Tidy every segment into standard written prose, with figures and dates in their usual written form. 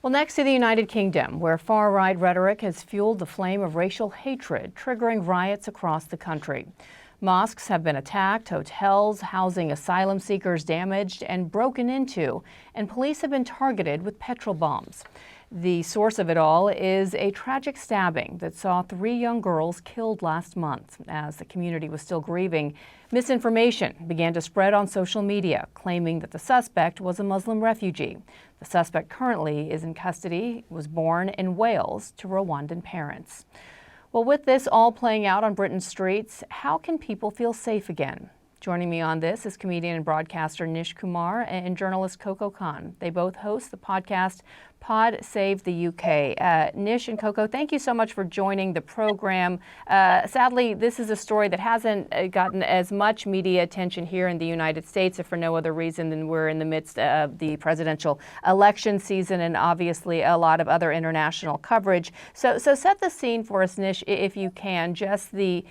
Well, next to the United Kingdom, where far-right rhetoric has fueled the flame of racial hatred, triggering riots across the country. Mosques have been attacked, hotels housing asylum seekers damaged and broken into, and police have been targeted with petrol bombs. The source of it all is a tragic stabbing that saw 3 young girls killed last month. As the community was still grieving, misinformation began to spread on social media, claiming that the suspect was a Muslim refugee. The suspect currently is in custody, was born in Wales to Rwandan parents. Well, with this all playing out on Britain's streets, how can people feel safe again? Joining me on this is comedian and broadcaster Nish Kumar and journalist Coco Khan. They both host the podcast Pod Save the UK. Nish and Coco, thank you so much for joining the program. Sadly, this is a story that hasn't gotten as much media attention here in the United States, if for no other reason than we're in the midst of the presidential election season and obviously a lot of other international coverage. So set the scene for us, Nish, if you can, just the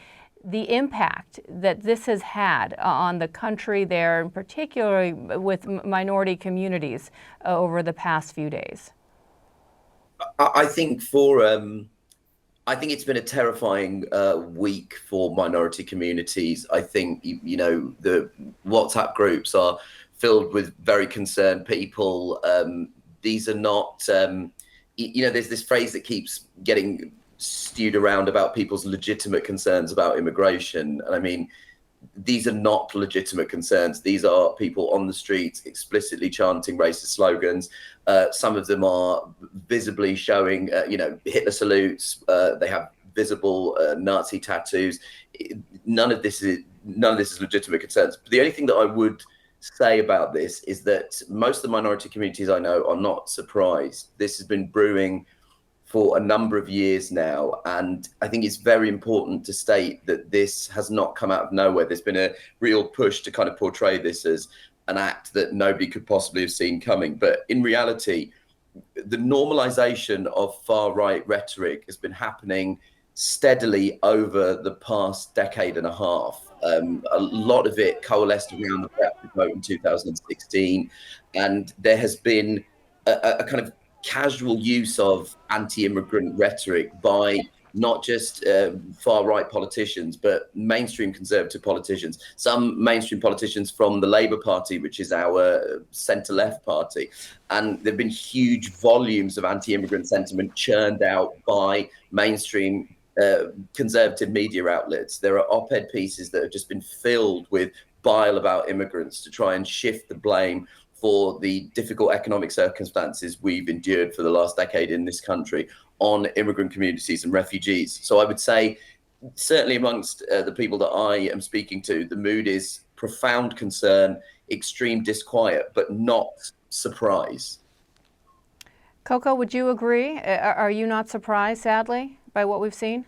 impact that this has had on the country there, and particularly with minority communities over the past few days. I think I think it's been a terrifying week for minority communities. I think, the WhatsApp groups are filled with very concerned people. These are not, there's this phrase that keeps getting stewed around about people's legitimate concerns about immigration. And I mean, these are not legitimate concerns. These are people on the streets explicitly chanting racist slogans. Some of them are visibly showing, Hitler salutes. They have visible Nazi tattoos. None of this is legitimate concerns. But the only thing that I would say about this is that most of the minority communities I know are not surprised. This has been brewing for a number of years now. And I think it's very important to state that this has not come out of nowhere. There's been a real push to kind of portray this as an act that nobody could possibly have seen coming. But in reality, the normalization of far-right rhetoric has been happening steadily over the past decade and a half. A lot of it coalesced around the Brexit vote in 2016. And there has been a kind of casual use of anti-immigrant rhetoric by not just far-right politicians, but mainstream conservative politicians. Some mainstream politicians from the Labour Party, which is our centre-left party. And there have been huge volumes of anti-immigrant sentiment churned out by mainstream conservative media outlets. There are op-ed pieces that have just been filled with bile about immigrants to try and shift the blame for the difficult economic circumstances we've endured for the last decade in this country on immigrant communities and refugees. So I would say, certainly amongst the people that I am speaking to, the mood is profound concern, extreme disquiet, but not surprise. Coco, would you agree? Are you not surprised, sadly, by what we've seen?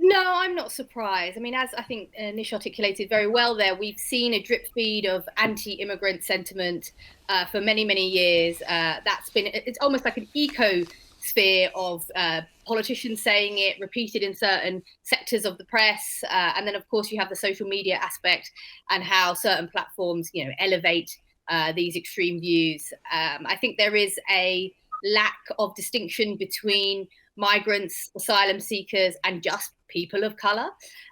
No, I'm not surprised. I mean, as I think Nish articulated very well there, we've seen a drip feed of anti-immigrant sentiment for many, many years. It's almost like an ecosphere of politicians saying it, repeated in certain sectors of the press. And then, of course, you have the social media aspect and how certain platforms, elevate these extreme views. I think there is a lack of distinction between migrants, asylum seekers, and just people of colour.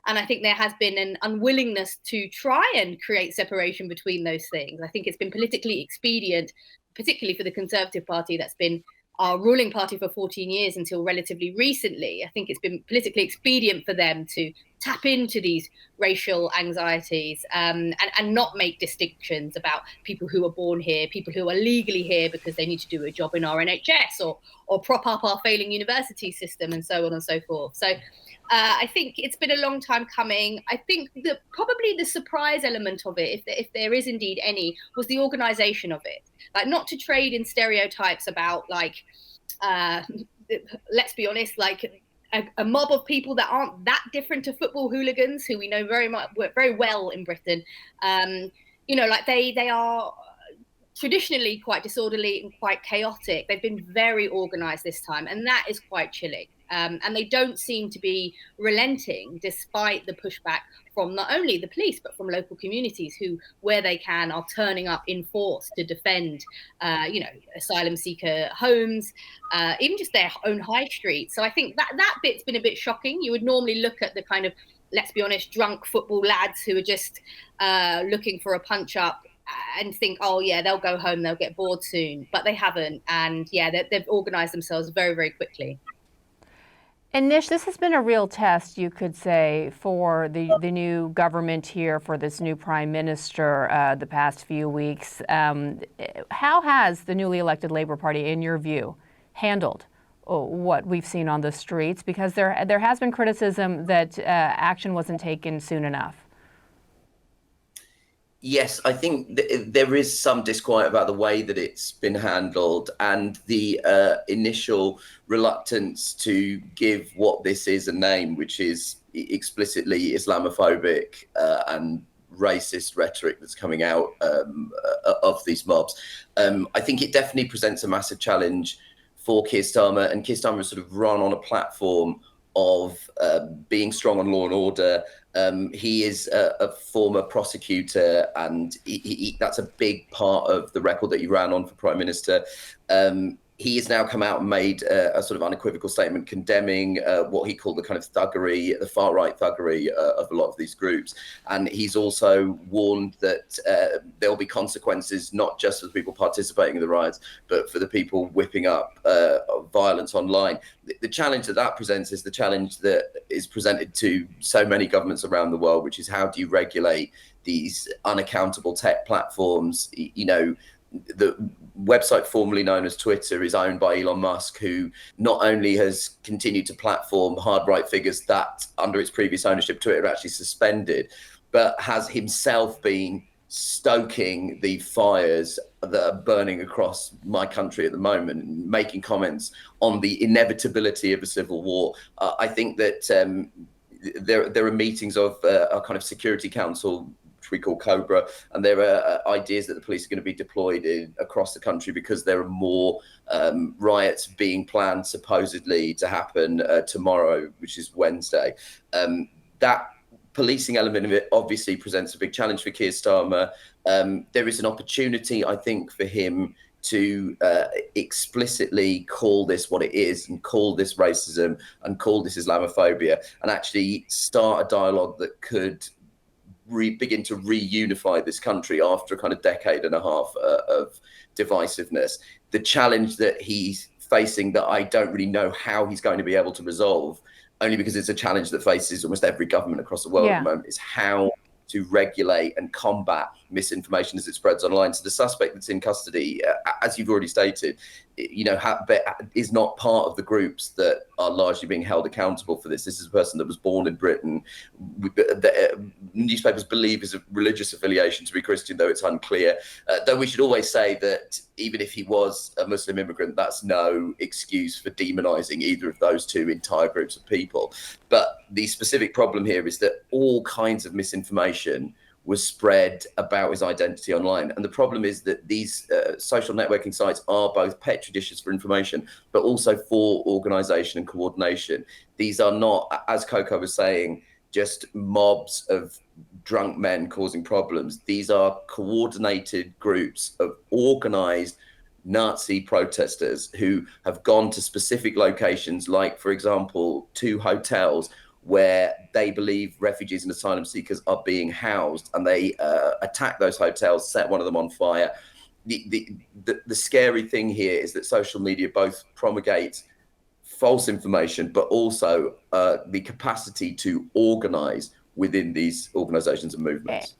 And I think there has been an unwillingness to try and create separation between those things. I think it's been politically expedient, particularly for the Conservative Party that's been our ruling party for 14 years until relatively recently. I think it's been politically expedient for them to tap into these racial anxieties and not make distinctions about people who are born here, people who are legally here because they need to do a job in our NHS or prop up our failing university system and so on and so forth. So I think it's been a long time coming. I think that probably the surprise element of it, if there is indeed any, was the organisation of it. Like, not to trade in stereotypes about, like, let's be honest, like a mob of people that aren't that different to football hooligans, who we know very well in Britain. Like they are traditionally quite disorderly and quite chaotic. They've been very organised this time, and that is quite chilling. And they don't seem to be relenting despite the pushback from not only the police, but from local communities who, where they can, are turning up in force to defend, asylum seeker homes, even just their own high street. So I think that bit's been a bit shocking. You would normally look at the kind of, let's be honest, drunk football lads who are just looking for a punch up and think, oh yeah, they'll go home, they'll get bored soon. But they haven't. And yeah, they've organized themselves very, very quickly. And Nish, this has been a real test, you could say, for the new government here, for this new prime minister the past few weeks. How has the newly elected Labour Party, in your view, handled what we've seen on the streets? Because there has been criticism that action wasn't taken soon enough. Yes, I think there is some disquiet about the way that it's been handled and the initial reluctance to give what this is a name, which is explicitly Islamophobic and racist rhetoric that's coming out of these mobs. I think it definitely presents a massive challenge for Keir Starmer, and Keir Starmer has sort of run on a platform of being strong on law and order. He is a former prosecutor, and that's a big part of the record that he ran on for Prime Minister. He has now come out and made a sort of unequivocal statement condemning what he called the kind of thuggery, the far-right thuggery of a lot of these groups. And he's also warned that there will be consequences, not just for the people participating in the riots, but for the people whipping up violence online. The challenge that presents is the challenge that is presented to so many governments around the world, which is how do you regulate these unaccountable tech platforms? The website formerly known as Twitter is owned by Elon Musk, who not only has continued to platform hard right figures that under its previous ownership Twitter actually suspended, but has himself been stoking the fires that are burning across my country at the moment, making comments on the inevitability of a civil war. I think that there are meetings of a kind of Security Council, we call Cobra, and there are ideas that the police are going to be deployed across the country because there are more riots being planned supposedly to happen tomorrow, which is Wednesday. That policing element of it obviously presents a big challenge for Keir Starmer. There is an opportunity, I think, for him to explicitly call this what it is and call this racism and call this Islamophobia and actually start a dialogue that could begin to reunify this country after a kind of decade and a half of divisiveness. The challenge that he's facing that I don't really know how he's going to be able to resolve, only because it's a challenge that faces almost every government across the world at the moment, is how to regulate and combat misinformation as it spreads online. So the suspect that's in custody, as you've already stated, is not part of the groups that are largely being held accountable for this. This is a person that was born in Britain. Newspapers believe his religious affiliation to be Christian, though it's unclear. Though we should always say that even if he was a Muslim immigrant, that's no excuse for demonizing either of those two entire groups of people. But the specific problem here is that all kinds of misinformation was spread about his identity online. And the problem is that these social networking sites are both petri dishes for information, but also for organization and coordination. These are not, as Coco was saying, just mobs of drunk men causing problems. These are coordinated groups of organized Nazi protesters who have gone to specific locations, like, for example, 2 hotels where they believe refugees and asylum seekers are being housed, and they attack those hotels, set one of them on fire. The scary thing here is that social media both promulgates false information, but also the capacity to organize within these organizations and movements.